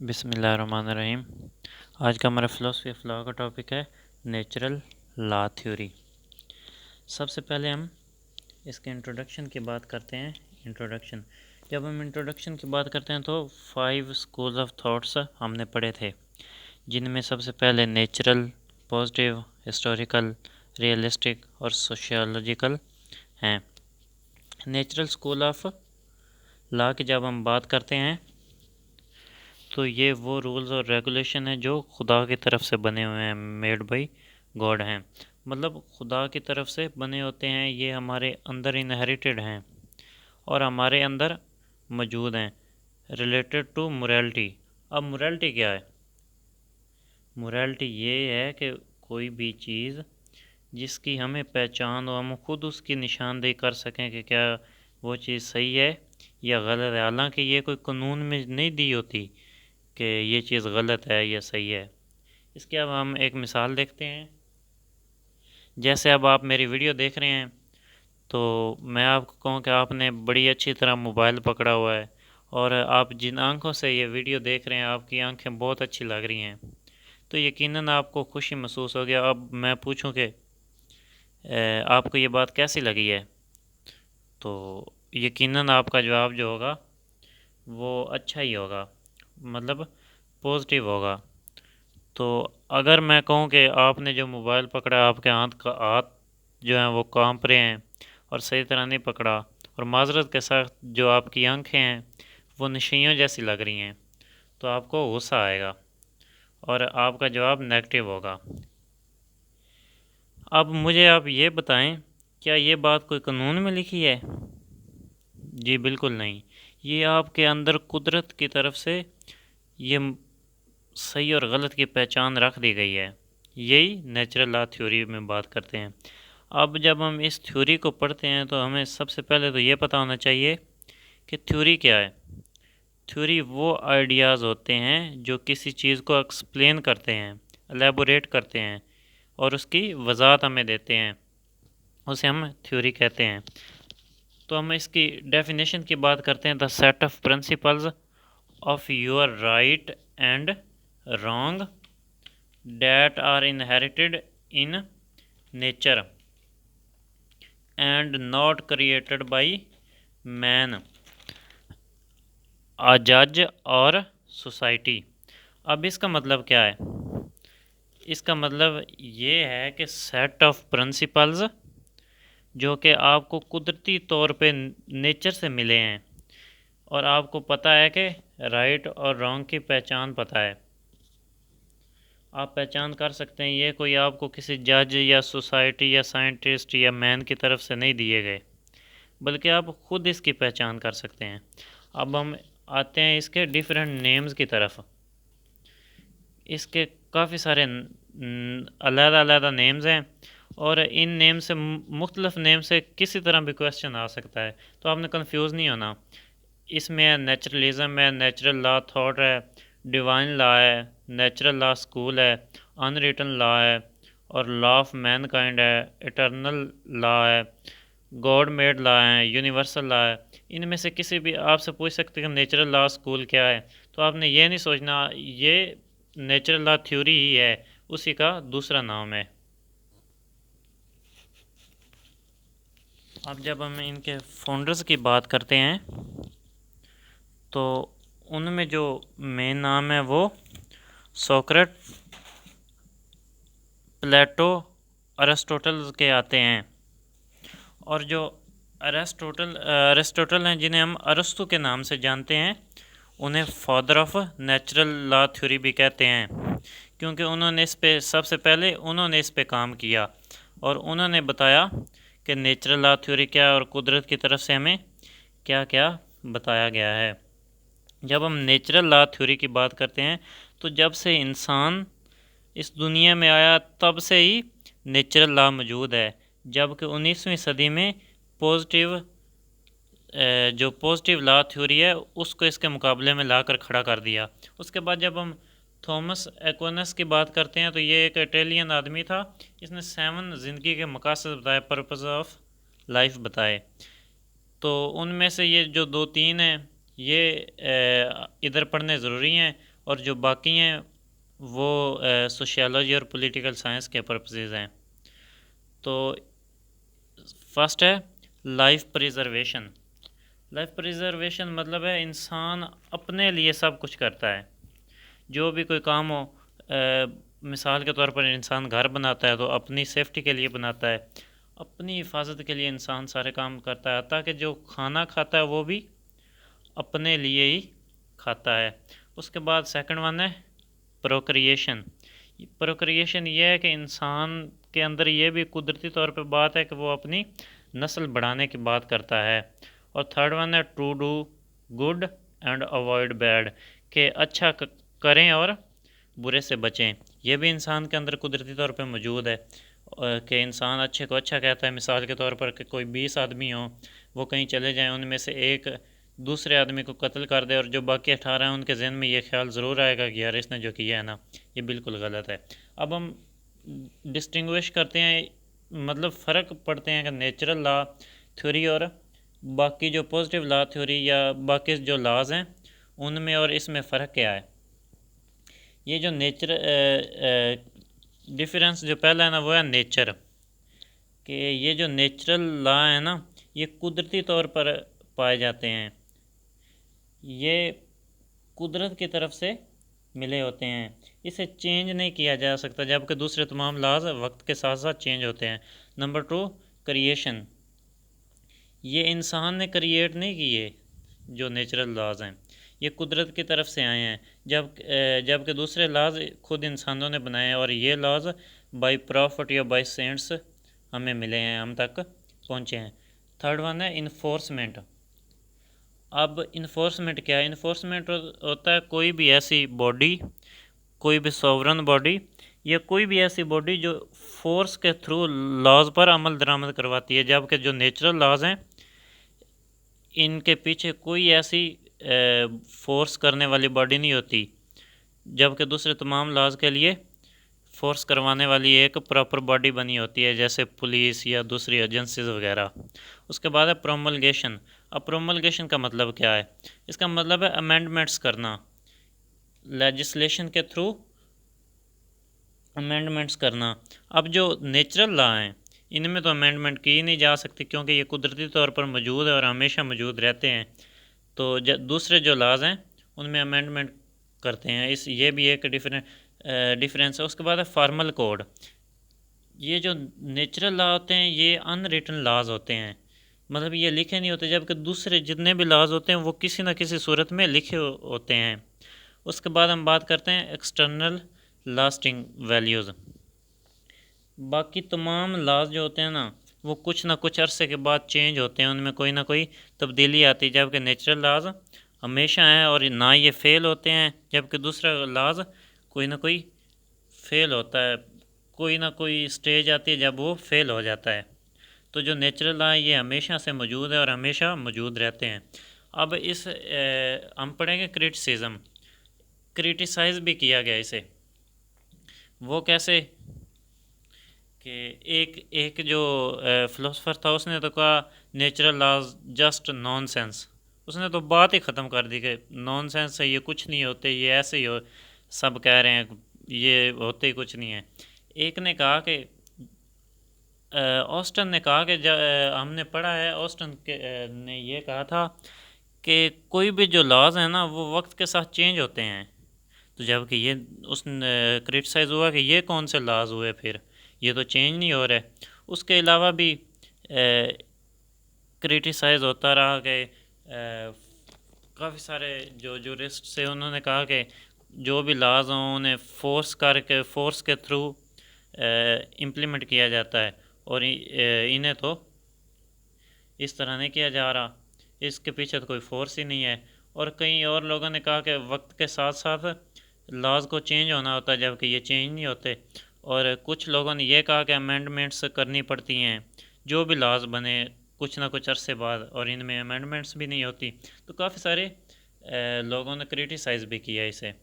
बिस्मिल्लाहिर्रहमानिर्रहीम। आज का हमारा फ़िलासफ़ी ऑफ लॉ का टॉपिक है नेचुरल लॉ थ्योरी। सबसे पहले हम इसके इंट्रोडक्शन की बात करते हैं। इंट्रोडक्शन जब हम इंट्रोडक्शन की बात करते हैं तो 5 स्कूल्स ऑफ थॉट्स हमने पढ़े थे, जिनमें सबसे पहले नेचुरल, पॉजिटिव, हिस्टोरिकल, रियलिस्टिक और सोशियोलॉजिकल हैं। नेचुरल स्कूल ऑफ लॉ की जब हम बात करते हैं तो ये वो रूल्स और रेगुलेशन हैं जो खुदा की तरफ से बने हुए हैं, मेड बाई गॉड हैं। मतलब खुदा की तरफ से बने होते हैं, ये हमारे अंदर इनहेरिटेड हैं और हमारे अंदर मौजूद हैं, रिलेटेड टू मोरालिटी। अब मोरालिटी क्या है? मोरालिटी ये है कि कोई भी चीज़ जिसकी हमें पहचान हो, हम खुद उसकी निशानदेही कर सकें कि क्या वो चीज़ सही है या गलत है। हालांकि ये कोई कानून में नहीं दी होती कि ये चीज़ गलत है या सही है। इसके अब हम एक मिसाल देखते हैं। जैसे अब आप मेरी वीडियो देख रहे हैं तो मैं आपको कहूँ कि आपने बड़ी अच्छी तरह मोबाइल पकड़ा हुआ है और आप जिन आंखों से ये वीडियो देख रहे हैं, आपकी आंखें बहुत अच्छी लग रही हैं, तो यकीनन आपको खुशी महसूस होगी। अब मैं पूछूं कि आपको ये बात कैसी लगी है, तो यकीनन आपका जवाब जो होगा वो अच्छा ही होगा, मतलब पॉजिटिव होगा। तो अगर मैं कहूँ कि आपने जो मोबाइल पकड़ा, आपके हाथ जो हैं वो कांप रहे हैं और सही तरह नहीं पकड़ा, और माजरत के साथ जो आपकी आंखें हैं वो नशियों जैसी लग रही हैं, तो आपको गुस्सा आएगा और आपका जवाब नेगेटिव होगा। अब मुझे आप ये बताएं, क्या ये बात कोई कानून में लिखी है? जी बिल्कुल नहीं। ये आपके अंदर कुदरत की तरफ से ये सही और गलत की पहचान रख दी गई है। यही नेचुरल लॉ थ्योरी में बात करते हैं। अब जब हम इस थ्योरी को पढ़ते हैं तो हमें सबसे पहले तो ये पता होना चाहिए कि थ्योरी क्या है। थ्योरी वो आइडियाज़ होते हैं जो किसी चीज़ को एक्सप्लेन करते हैं, एलेबोरेट करते हैं और उसकी वजाहत हमें देते हैं, उसे हम थ्योरी कहते हैं। तो हम इसकी डेफिनेशन की बात करते हैं। The set of principles of your right and wrong that are inherited in nature and not created by man, a judge और सोसाइटी। अब इसका मतलब क्या है? इसका मतलब ये है कि सेट ऑफ प्रिंसिपल्स जो कि आपको कुदरती तौर पे नेचर से मिले हैं और आपको पता है कि राइट और रॉन्ग की पहचान पता है, आप पहचान कर सकते हैं। ये कोई आपको किसी जज या सोसाइटी या साइंटिस्ट या मैन की तरफ से नहीं दिए गए, बल्कि आप खुद इसकी पहचान कर सकते हैं। अब हम आते हैं इसके डिफरेंट नेम्स की तरफ। इसके काफ़ी सारे अलग-अलग नेम्स हैं और इन नेम से मुख्तलिफ नेम से किसी तरह भी क्वेश्चन आ सकता है, तो आपने कंफ्यूज नहीं होना। इसमें नेचुरलिज्म है, नेचुरल लॉ थॉट है, डिवाइन लॉ है, नेचुरल लॉ स्कूल है, अनरिटन लॉ है और लॉ ऑफ मैनकाइंड है, इटर्नल लॉ है, गॉड मेड लॉ है, यूनिवर्सल लॉ है। इनमें से किसी भी आपसे पूछ सकते हैं कि नेचुरल लॉ स्कूल क्या है, तो आपने ये नहीं सोचना ये नेचुरल लॉ थ्योरी ही है, उसी का दूसरा नाम है। अब जब हम इनके फाउंडर्स की बात करते हैं तो उनमें जो मेन नाम है वो सोक्रेट, प्लेटो, अरिस्टोटल के आते हैं। और जो अरिस्टोटल हैं, जिन्हें हम अरस्तु के नाम से जानते हैं, उन्हें father of natural law theory भी कहते हैं, क्योंकि उन्होंने इस पे सबसे पहले उन्होंने इस पे काम किया और उन्होंने बताया कि नेचुरल लॉ थ्योरी क्या है और कुदरत की तरफ से हमें क्या क्या बताया गया है। जब हम नेचुरल लॉ थ्योरी की बात करते हैं तो जब से इंसान इस दुनिया में आया तब से ही नेचुरल लॉ मौजूद है, जबकि 19वीं सदी में पॉजिटिव जो पॉजिटिव लॉ थ्योरी है उसको इसके मुकाबले में ला कर खड़ा कर दिया। उसके बाद जब हम थॉमस एक्विनस की बात करते हैं तो ये एक इटालियन आदमी था, इसने 7 ज़िंदगी के मकासद बताए, पर्पस ऑफ लाइफ बताए। तो उनमें से ये जो 2-3 हैं ये इधर पढ़ने ज़रूरी हैं और जो बाकी हैं वो सोशियोलॉजी और पॉलिटिकल साइंस के पर्पसेस हैं। तो फर्स्ट है लाइफ प्रिजर्वेशन। लाइफ प्रिजर्वेशन मतलब है इंसान अपने लिए सब कुछ करता है। जो भी कोई काम हो, मिसाल के तौर पर इंसान घर बनाता है तो अपनी सेफ्टी के लिए बनाता है, अपनी हिफाजत के लिए इंसान सारे काम करता है, ताकि जो खाना खाता है वो भी अपने लिए ही खाता है। उसके बाद सेकंड वन है प्रोक्रिएशन। प्रोक्रिएशन ये है कि इंसान के अंदर ये भी कुदरती तौर पे बात है कि वो अपनी नस्ल बढ़ाने की बात करता है। और थर्ड वन है to do good and avoid bad, के अच्छा करें और बुरे से बचें। यह भी इंसान के अंदर कुदरती तौर पे मौजूद है कि इंसान अच्छे को अच्छा कहता है। मिसाल के तौर पर कि कोई 20 आदमी हो, वो कहीं चले जाएं, उनमें से एक दूसरे आदमी को कत्ल कर दे और जो बाकी 18 हैं उनके जहन में ये ख्याल ज़रूर आएगा कि यार इसने जो किया है ना ये बिल्कुल गलत है। अब हम डिस्टिंग्विश करते हैं, मतलब फ़र्क पढ़ते हैं कि नेचुरल लॉ थ्योरी और बाकी जो पॉजिटिव लॉ थ्योरी या बाकी जो लॉज हैं उनमें और इसमें फ़र्क क्या है। ये जो नेचर डिफरेंस जो पहला है ना वो है नेचर, कि ये जो नेचुरल लॉ है ना ये कुदरती तौर पर पाए जाते हैं, ये कुदरत की तरफ से मिले होते हैं, इसे चेंज नहीं किया जा सकता, जबकि दूसरे तमाम लॉज वक्त के साथ साथ चेंज होते हैं। नंबर 2 क्रिएशन, ये इंसान ने क्रिएट नहीं किए, जो नेचुरल लॉज हैं ये कुदरत की तरफ से आए हैं, जबकि दूसरे लॉज खुद इंसानों ने बनाए हैं और ये लॉज बाय प्रॉफिट या बाय सेंट्स हमें मिले हैं, हम तक पहुँचे हैं। थर्ड वन है इन्फोर्समेंट। अब इन्फोर्समेंट क्या है? इन्फोर्समेंट होता है कोई भी ऐसी बॉडी, कोई भी सॉवरन बॉडी या कोई भी ऐसी बॉडी जो फोर्स के थ्रू लॉज पर अमल दरामद करवाती है, जबकि जो नेचुरल लॉज हैं इनके पीछे कोई ऐसी फोर्स करने वाली बॉडी नहीं होती, जबकि दूसरे तमाम लॉज के लिए फोर्स करवाने वाली एक प्रॉपर बॉडी बनी होती है, जैसे पुलिस या दूसरी एजेंसीज वगैरह। उसके बाद है प्रोमलगेशन। अब प्रोमलगेशन का मतलब क्या है? इसका मतलब है अमेंडमेंट्स करना, लेजिस्लेशन के थ्रू अमेंडमेंट्स करना। अब जो नेचुरल लॉ हैं इनमें तो अमेंडमेंट की नहीं जा सकती, क्योंकि ये कुदरती तौर पर मौजूद है और हमेशा मौजूद रहते हैं। तो दूसरे जो लॉज हैं उनमें अमेंडमेंट करते हैं, इस ये भी एक डिफरेंस है। उसके बाद है फार्मल कोड। ये जो नेचुरल लॉ होते हैं ये अनरिटन लॉज होते हैं, मतलब ये लिखे नहीं होते, जबकि दूसरे जितने भी लॉज होते हैं वो किसी न किसी सूरत में लिखे होते हैं। उसके बाद हम बात करते हैं एक्सटर्नल लास्टिंग वैल्यूज़। बाकी तमाम लॉज जो होते हैं ना वो कुछ ना कुछ अरसे के बाद चेंज होते हैं, उनमें कोई ना कोई तब्दीली आती है, जबकि नेचुरल लॉज हमेशा हैं और ना ये फेल होते हैं, जबकि दूसरा लॉज कोई ना कोई फेल होता है, कोई ना कोई स्टेज आती है जब वो फेल हो जाता है। तो जो नेचुरल लॉ है ये हमेशा से मौजूद है और हमेशा मौजूद रहते हैं। अब इस हम पढ़ेंगे क्रिटिसिज्म। क्रिटिसाइज़ भी किया गया इसे, वो कैसे कि एक जो फ़िलोसफ़र था उसने तो कहा नेचुरल लॉज जस्ट नॉनसेंस, उसने तो बात ही ख़त्म कर दी कि नॉनसेंस है, ये कुछ नहीं होते, ये ऐसे ही हो, सब कह रहे हैं ये होते ही कुछ नहीं है। एक ने कहा कि ऑस्टन ने कहा कि हमने पढ़ा है ऑस्टन ने ये कहा था कि कोई भी जो लॉज हैं ना वो वक्त के साथ चेंज होते हैं। तो जबकि ये उसने क्रिटिसाइज़ हुआ कि ये कौन से लॉज हुए, फिर ये तो चेंज नहीं हो रहे। उसके अलावा भी क्रिटिसाइज़ होता रहा कि काफ़ी सारे जो जूरिस्ट से उन्होंने कहा कि जो भी लॉज हों उन्हें फोर्स के थ्रू इम्प्लीमेंट किया जाता है और इन्हें तो इस तरह नहीं किया जा रहा, इसके पीछे तो कोई फोर्स ही नहीं है। और कई और लोगों ने कहा कि वक्त के साथ साथ लॉज को चेंज होना होता है, जबकि ये चेंज नहीं होते। और कुछ लोगों ने यह कहा कि अमेंडमेंट्स करनी पड़ती हैं जो भी लॉज बने कुछ ना कुछ अरसे बाद, और इनमें अमेंडमेंट्स भी नहीं होती। तो काफ़ी सारे लोगों ने क्रिटिसाइज़ भी किया इसे।